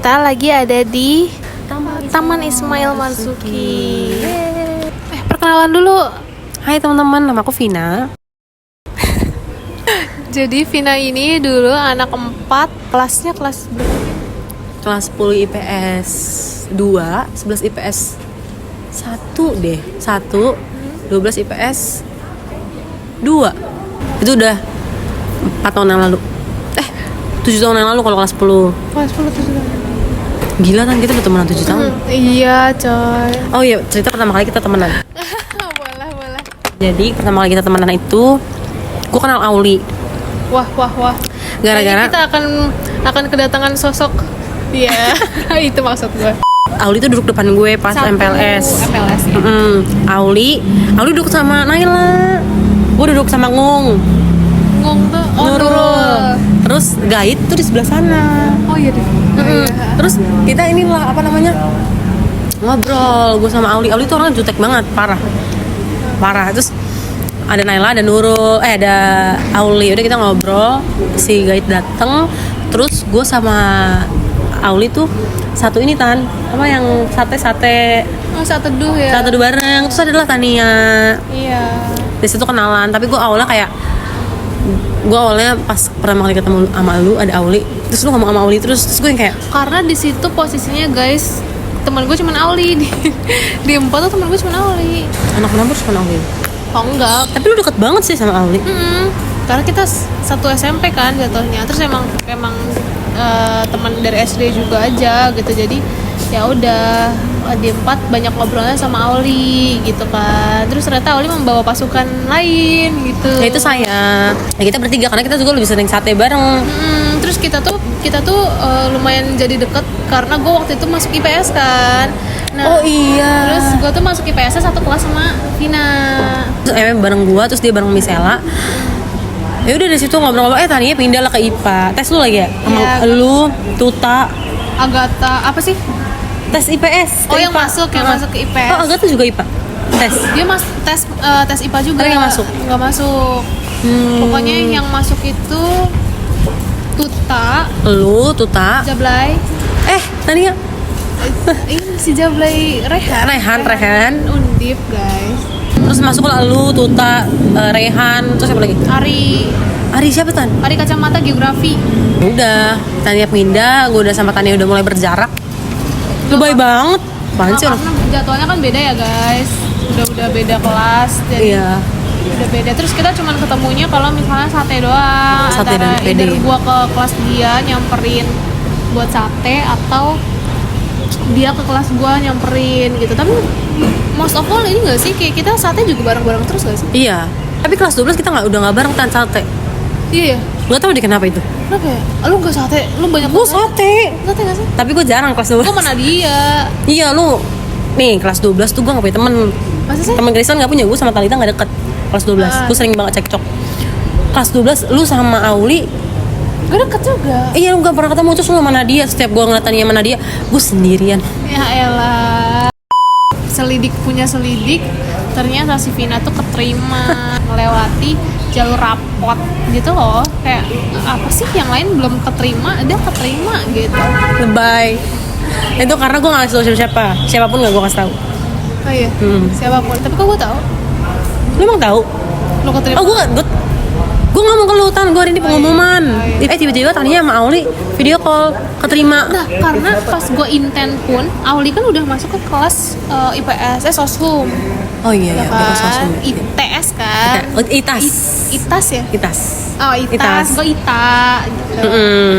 Kita lagi ada di Taman Ismail Marzuki. Perkenalan dulu. Hai teman-teman, nama aku Vina. Jadi Vina ini dulu anak 4, kelasnya kelas berapa? Kelas 10 IPS 2, 11 IPS 1 deh. 1, 12 IPS 2. Itu udah 4 tahun yang lalu. 7 tahun yang lalu kalau kelas 10. Kelas 10 tuh sudah. Gila kan, kita udah temenan 7 tahun. Iya coy. Oh iya, cerita pertama kali kita temenan. Boleh. Jadi pertama kali kita temenan itu gue kenal Auli. Wah. Gara-gara kita akan kedatangan sosok. Iya, itu maksud gue. Auli tuh duduk depan gue pas MPLS. MPLS ya. Auli duduk sama Naila. Gue duduk sama Ngung Tuh Nurul. Terus Gait tuh di sebelah sana. Oh iya deh. Terus kita inilah ngobrol gue sama Auli tuh orangnya jutek banget, parah. Terus ada Naila, ada Nurul, ada Auli. Udah kita ngobrol, si Gait dateng. Terus gue sama Auli tuh satu ini yang sate Oh, saat teduh ya. Saat teduh bareng. Terus adalah Tania. Iya. Di situ kenalan, tapi gue awalnya pas pertama kali ketemu sama lu ada Auli, terus lu ngomong sama Auli terus gue yang kayak, karena di situ posisinya guys, teman gue cuma Auli di 4 tuh teman gue cuma Auli. anak kenapa cuma Auli? Oh enggak, Tapi lu deket banget sih sama Auli. karena kita satu SMP kan jatuhnya, terus emang teman dari SD juga aja gitu, jadi ya udah di 4 banyak ngobrolnya sama Auli gitu kan. Terus ternyata Auli membawa pasukan lain gitu. Ya itu saya. Ya kita bertiga karena kita juga lebih sering sate bareng. Terus kita tuh lumayan jadi deket karena gue waktu itu masuk IPS kan. Nah, Oh iya. terus gue tuh masuk IPS satu kelas sama Vina. Terus bareng gua, terus dia bareng Misela. Ya udah dari situ ngobrol-ngobrol, Tania pindah lah ke IPA. Tes lu lagi ya? Sama Iya. lu, Tuta, Agatha apa sih? tes IPS. Oh yang masuk ke IPS. Oh, Agatha juga IPA. Tes. Dia tes IPA juga. Tapi nggak masuk? Nggak masuk. Pokoknya yang masuk itu Tuta, Lu, Tuta. Jablay. Tania. Ini si Jablay Rehan. Undip guys. Terus masuk lah lu, Tuta, Rehan, terus siapa lagi? Ari siapa Tan? Ari kacamata geografi. Udah, Tania pindah, gue udah sama Tania udah mulai berjarak. Lebay banget. Apaan sih orang? Karena jadwalnya kan beda ya guys. Udah beda kelas. Jadi Iya. udah beda. Terus kita cuman ketemunya kalau misalnya sate doang. Sate dan Antara PD. either gua ke kelas dia nyamperin buat sate, atau dia ke kelas gua nyamperin gitu. Tapi most of all ini nggak sih, kayak kita sate juga bareng-bareng terus gak sih? Iya. Tapi kelas 12 kita udah nggak bareng Tan sate. Iya. Nggak tahu deh kenapa itu. Kenapa ya? Lu nggak sate? Lu banyak Gue banget sate. sate nggak sih? Tapi gue jarang kelas 12. Gua mana dia? Iya lu. Nih kelas 12 tuh gue nggak punya temen. Masa sih? Temen Kristen nggak punya, gue sama Talita nggak deket. Kelas 12. Gue sering banget cekcok. Kelas 12 lu sama Auli. Gue deket juga. Iya lu gak pernah ketemu, terus lu sama Nadia. Setiap gue ngeliat Tania sama Nadia, gue sendirian. Ya elah. Punya selidik, ternyata si Vina tuh keterima melewati jalur rapot gitu loh. Kayak apa sih yang lain belum keterima, dia keterima gitu. Lebay. Itu karena gue gak ngasih tau siapapun gak gue kasih tau. Oh iya, siapapun. Tapi kok gue tahu Lu emang tahu? lo keterima. Oh gue ngomong ke lu Tan, gue hari ini pengumuman. Tiba-tiba Tania sama Auli video call keterima. Nah, karena pas gue intent pun, Auli kan udah masuk ke kelas IPS, soshum. Oh iya, Ya iya, kan? ITS kan? Itas. ITAS ya? Itas. Oh ITAS, gue ITA gitu.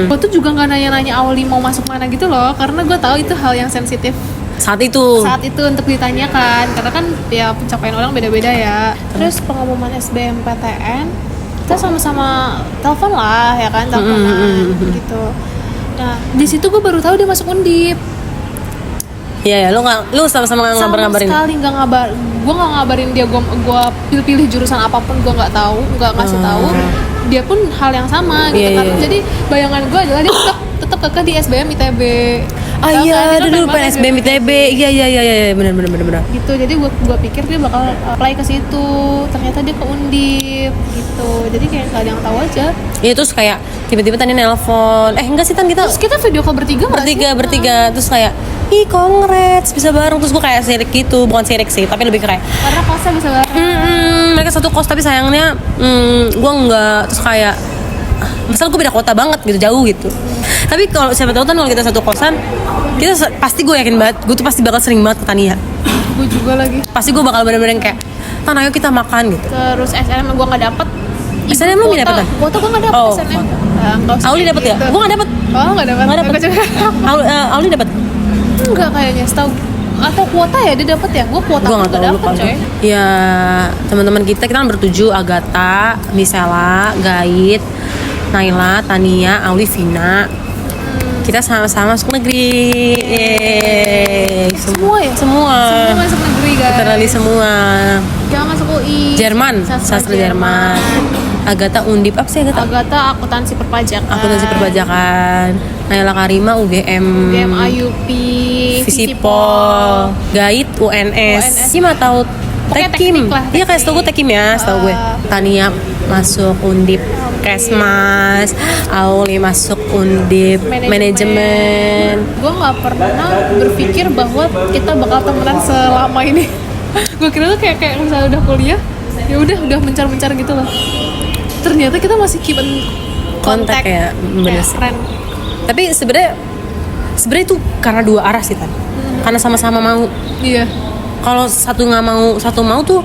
Gue tuh juga nggak nanya-nanya Auli mau masuk mana gitu loh, karena gue tahu itu hal yang sensitif Saat itu untuk ditanyakan, karena kan ya pencapaian orang beda-beda ya. Terus pengumuman SBMPTN kita sama-sama telepon lah ya kan, teleponan gitu. Nah di situ gue baru tahu dia masuk Undip. Iya, lu sama-sama ngabarin. Sama sekali nggak gue nggak ngabarin dia. Gue pilih jurusan apapun gue nggak tahu, nggak ngasih tahu. Dia pun hal yang sama gitu kan. Jadi bayangan gue adalah dia tetap kekeh di SBM ITB. Tahu iya, kan? Dia dulu pengen banget PNSBM ITB. Iya, benar. gitu. Jadi gua pikir dia bakal apply ke situ, ternyata dia ke Undip gitu. Jadi kayak nggak ada yang tahu aja. Iya, terus kayak tiba-tiba Tania nelpon. Enggak sih Tan, kita Terus kita video call bertiga nggak sih? bertiga terus kayak ih congrats bisa bareng. Terus gue kayak sirik gitu, bukan sirik sih tapi lebih kayak Karena kosnya bisa bareng. mereka satu kos tapi sayangnya gue enggak. Terus kayak misal gue beda kota banget gitu, jauh gitu. Tapi kalau siapa tahu kan kalau kita satu kosan, kita pasti gue yakin banget gue tuh pasti bakal sering banget ke Tania. Gue juga lagi. Pasti gue bakal bener-bener kayak Tan ayo kita makan gitu. Terus SNM gue nggak dapet. SNM lu nggak dapet kan? Kuota gue nggak dapet Oh, SNM. Nggak usah Auli kayak dapet ya? gitu. Gue nggak dapet. Oh nggak dapet. Nggak dapet. Gua juga. Auli dapet. Enggak kayaknya, setahu atau kuota ya dia dapat ya? Gue kuota Gue nggak nggak tahu dapet lupa. coy. Ya teman-teman kita kan bertujuh, Agatha, Misela, Gait, Naila, Tania, Auli, Vina. Kita sama-sama masuk negeri. Yeay. Semua ya? Semua. Semua masuk negeri guys. Literally semua. Jangan masuk UI. Jerman, sastra Jerman. Agatha Undip, apa sih Agatha? Agatha akuntansi perpajakan. Akuntansi perpajakan. Naila Karima UGM. UGM IUP. Visipol. Gait UNS. Sih mah tahu Pokoknya Tekim. teknik lah, Iya kayak setahu gue Tekim ya, setahu gue. Tania masuk Undip Kesmas, Auli masuk Undip Manajemen. Gue nggak pernah berpikir bahwa kita bakal temenan selama ini. Gue kira tuh kayak misalnya udah kuliah, ya udah mencar-mencar gitu loh. Ternyata kita masih keep in Kontak ya, bener Kayak sih. keren. Tapi sebenarnya itu karena dua arah sih Tan. Karena sama-sama mau. Iya. Kalau satu nggak mau, satu mau tuh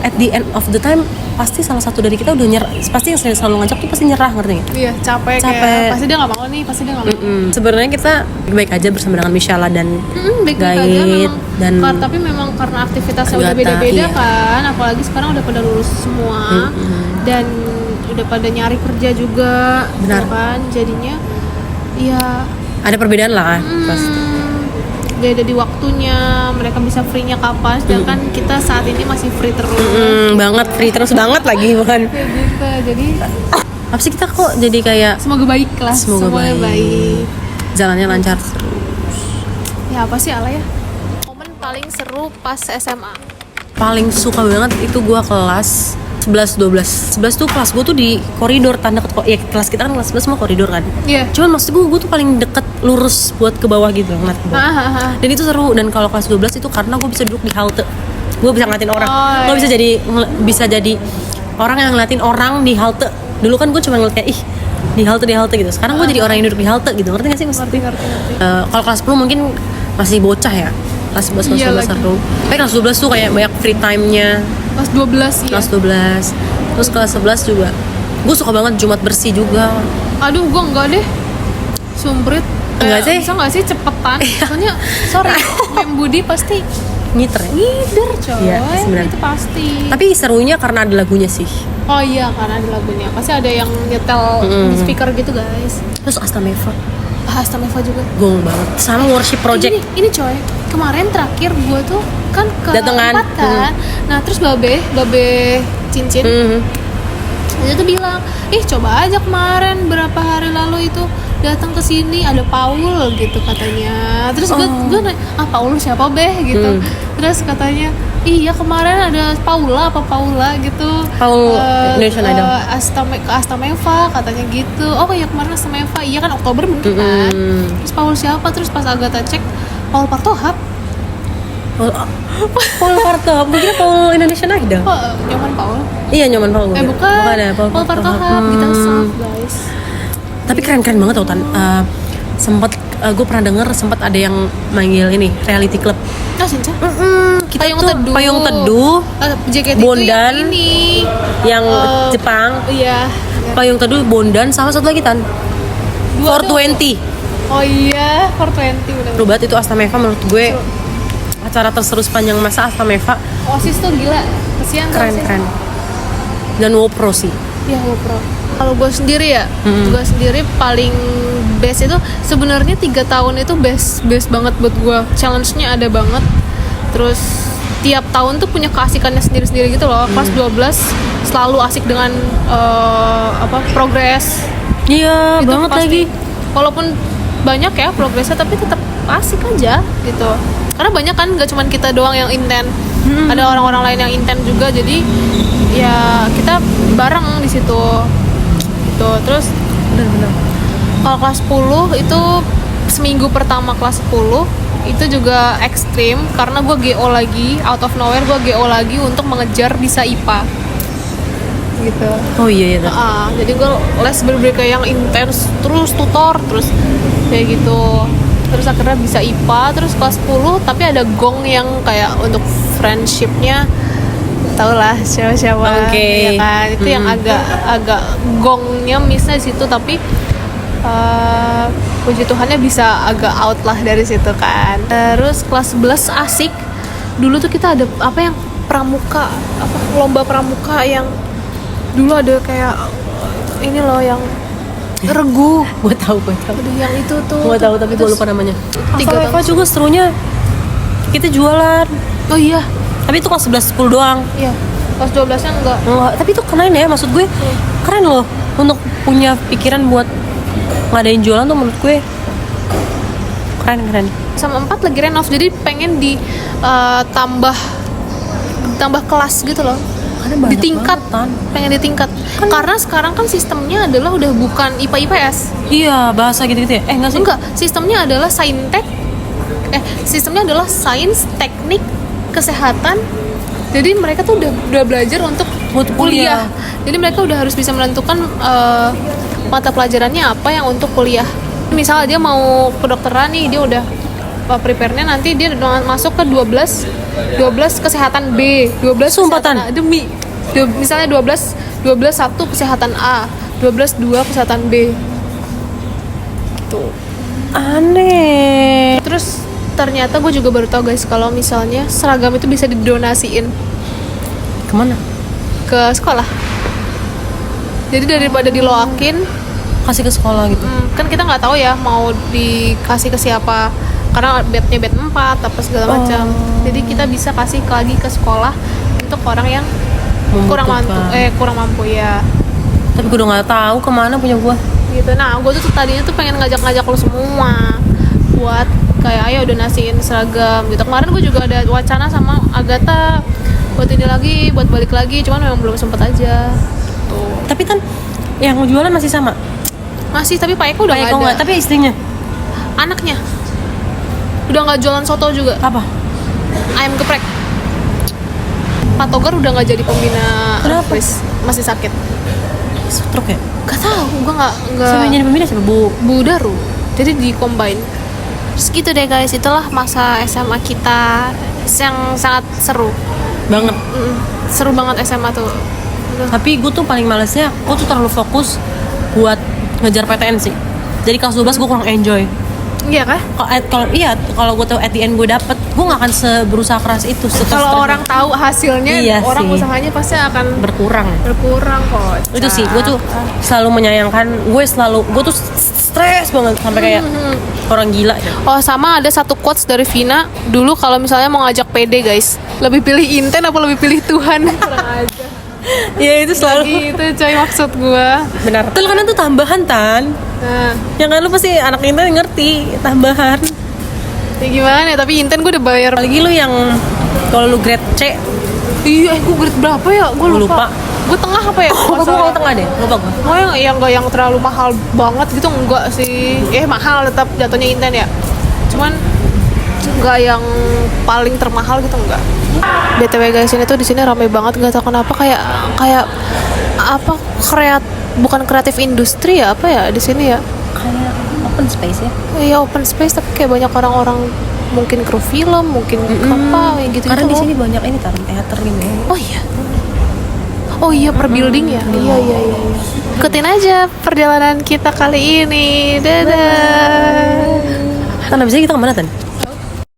at the end of the time pasti salah satu dari kita udah nyerah. Pasti yang selalu ngajak tuh pasti nyerah, ngerti nggak? Iya, capek. Kayak pasti dia nggak mau nih, pasti dia nggak mau. Sebenarnya kita baik aja bersama dengan Michelle dan Baik-baik aja Gait memang. dan Tapi memang karena aktivitasnya udah Agatha, beda-beda iya. kan, apalagi sekarang udah pada lulus semua dan udah pada nyari kerja juga, Benar. ya kan? Jadinya ya ada perbedaan lah pasti. beda di waktunya, mereka bisa free-nya kapan, sedangkan kita saat ini masih free terus. Banget free terus banget lagi bukan. Kayak gitu, jadi Apa sih kita kok jadi kayak semoga baik lah, Semoga semuanya baik. jalannya lancar terus. Ya apa sih Ala ya? Momen paling seru pas SMA. Paling suka banget itu gua kelas 11 12 tuh kelas gue tuh di koridor tanda ya kelas kita kan kelas 11 semua koridor kan. Iya. Cuman maksud gue tuh paling deket lurus buat ke bawah gitu ngeliat ke bawah. Dan itu seru. Dan kalau kelas 12 itu karena gue bisa duduk di halte, gue bisa ngeliatin orang. Gue bisa jadi orang yang ngeliatin orang di halte. Dulu kan gue cuma ngeliatnya di halte gitu. Sekarang gue jadi orang yang duduk di halte gitu. Ngerti gak sih maksudnya? Ngerti. Kalau kelas 10 mungkin masih bocah ya. Kelas 11 Iya kelas 12 seru. Tapi kelas 12 tuh kayak banyak free time-nya. Kelas 12 iya. Kelas 12. Terus kelas 11 juga gue suka banget Jumat bersih juga. Aduh, gue enggak deh. Sumprit. Enggak sih? Bisa enggak sih cepetan? Soalnya sorry, Mem Budi pasti Ngiter ya. ngider coy. Iya, sebenarnya. Itu pasti. Tapi serunya karena ada lagunya sih. Oh iya, karena ada lagunya. Pasti ada yang nyetel di speaker gitu, guys. Terus Astameva Astameva juga. gong banget. Sama Worship Project. Ini coy, kemarin terakhir gue tuh kan ke Datengan. Empat kan. Nah, terus Babe Cincin dia tuh bilang, coba aja kemarin berapa hari lalu itu datang ke sini ada Paul gitu katanya. Terus gue nanya, Paul siapa gitu. Terus katanya, iya kemarin ada Paula gitu. Paul Indonesian Idol. Ke Astameva katanya gitu. Oh iya kemarin Astameva, iya kan Oktober bener kan. Terus Paul siapa? Terus pas Agatha cek, Paul Partohap. Paul Partohap, gue kira Paul Indonesian Idol. Oh, Nyoman Paul. Iya Nyoman Paul. Bukan ya Paul Partohap, kita soft guys. Tapi keren banget tau Tan. Sempet gue pernah denger sempat ada yang manggil ini reality club. Oh Sinca? Kita Payung tuh Teduh. Payung Teduh, JKT Bondan, itu yang ini yang Jepang. Iya. Payung Teduh, Bondan, sama satu lagi Tan. 420. Oh iya, 420 udah. Seru banget itu Astameva menurut gue. Acara terseru sepanjang masa Astameva. OSIS tuh gila. Kesian tuh OSIS. Keren. Dan Wopro sih. Iya, Wopro. Kalau gue sendiri ya, gue sendiri paling best itu sebenarnya 3 tahun itu best banget buat gue. Challenge-nya ada banget. Terus tiap tahun tuh punya keasikannya sendiri-sendiri gitu loh. Kelas 12 selalu asik dengan progres. Iya Itu banget pasti. lagi. Walaupun banyak ya progresnya, tapi tetap asik aja gitu. Karena banyak kan, gak cuman kita doang yang inten, ada orang-orang lain yang inten juga, jadi ya kita bareng di situ gitu. Terus Benar-benar. kalau kelas 10 itu seminggu pertama kelas 10 itu juga ekstrim karena gue GO lagi, out of nowhere gue GO lagi untuk mengejar bisa IPA gitu. Oh iya iya. Jadi gue les bener-bener kayak yang intens, terus tutor terus kayak gitu. Terus akhirnya bisa IPA. Terus kelas 10 tapi ada gong yang kayak untuk friendshipnya, tau lah siapa-siapa. Oke. Ya kan, itu yang agak gongnya missnya di situ, tapi puji Tuhannya bisa agak out lah dari situ kan. Terus kelas 11 asik. Dulu tuh kita ada apa yang pramuka, apa lomba pramuka yang dulu ada kayak ini loh yang regu. Gue tahu. Aduh, yang itu tuh. Gue tahu tapi gue lupa namanya. 3 Eva tahun. juga serunya kita jualan. Oh iya, Tapi itu kelas 11 10 doang. iya. Kelas 12-nya enggak. Enggak, tapi itu keren ya, maksud gue keren loh untuk punya pikiran buat ngadain jualan tuh, menurut gue keren. Sama 4 lagi renov, jadi pengen di tambah kelas gitu loh. Karena banyak Ditingkat, banget, Tan. pengen ditingkat. Karena sekarang kan sistemnya adalah udah bukan IPA IPS. Iya, bahasa gitu-gitu ya. Enggak sih. Enggak, sistemnya adalah saintek. Sistemnya adalah sains, teknik, kesehatan. Jadi mereka tuh udah belajar untuk kuliah. Jadi mereka udah harus bisa menentukan mata pelajarannya apa yang untuk kuliah. Misalnya dia mau kedokteran nih, dia udah prepare-nya nanti dia masuk ke 12 kesehatan B, 12 Sumpatan. kesehatan A. Demi misalnya 12 1 kesehatan A, 12 2 kesehatan B. Gitu. Aneh. Terus ternyata gue juga baru tahu guys, kalau misalnya seragam itu bisa didonasiin Kemana? ke sekolah. Jadi daripada diloakin, Kasih ke sekolah gitu. kan kita nggak tahu ya mau dikasih ke siapa, karena bednya bed 4 apa segala macam. Jadi kita bisa kasih lagi ke sekolah untuk orang yang kurang mampu ya. Tapi gue udah nggak tahu kemana punya gue. Gitu. Nah, gue tuh tadinya tuh pengen ngajak lo semua buat kayak ayo donasiin seragam gitu. Kemarin gue juga ada wacana sama Agatha buat ini lagi, buat balik lagi, cuman memang belum sempet aja. Tuh. Tapi kan yang jualan masih sama. Masih, tapi Pak Eko udah Pak nggak Eko ada. nggak, tapi istrinya Anaknya udah nggak jualan soto juga. apa? Ayam geprek. Pak Togar udah nggak jadi pembina. Kenapa? Masih sakit. Stroke ya? Gak tahu, gue nggak. Siapa yang jadi pembina, siapa? Bu Daru. Jadi di combine. Terus gitu deh guys, itulah masa SMA kita yang sangat seru. Banget. Seru banget SMA tuh. Tapi gue tuh paling malesnya, gue tuh terlalu fokus buat ngejar PTN sih. Jadi kelas 12 gue kurang enjoy. Iya kah? Kalau gue tahu at the end gue dapet, gue nggak akan berusaha keras itu. Kalau orang tahu hasilnya, Iya orang sih. usahanya pasti akan berkurang. kok. Itu sih, gue tuh selalu menyayangkan. Gue tuh stres banget sampai kayak orang gila ya. Oh, sama ada satu quotes dari Vina dulu, kalau misalnya mau ngajak PD guys, lebih pilih inten apa lebih pilih Tuhan? Kurang aja. Iya itu selalu. Gitu coy, maksud gua. Benar. Betul, karena tuh tambahan Tan. Nah, Yang kan lu pasti anak inten ngerti tambahan. ya gimana ya, tapi inten gue udah bayar. Apalagi lu yang kalau lu grade C, Iya, gue grade berapa ya? Gue Gua lupa. Gue tengah apa ya? gue kalau tengah deh, lupa gue. Gue yang enggak yang terlalu mahal banget gitu, enggak sih. Mahal tetap jatuhnya inten ya. Cuman enggak yang paling termahal gitu, enggak. BTW guys, ini tuh di sini ramai banget, enggak tahu kenapa, kayak apa bukan kreatif industri ya, apa ya di sini ya? Kayak open space ya. Iya, open space, tapi kayak banyak orang-orang, mungkin kru film, mungkin apa kayak gitu. Karena di sini banyak ini Tan, teater gini. Oh iya, per building ya. Iya. Ikutin aja perjalanan kita kali ini. Dadah. Tan, abisnya kita kemana Tan?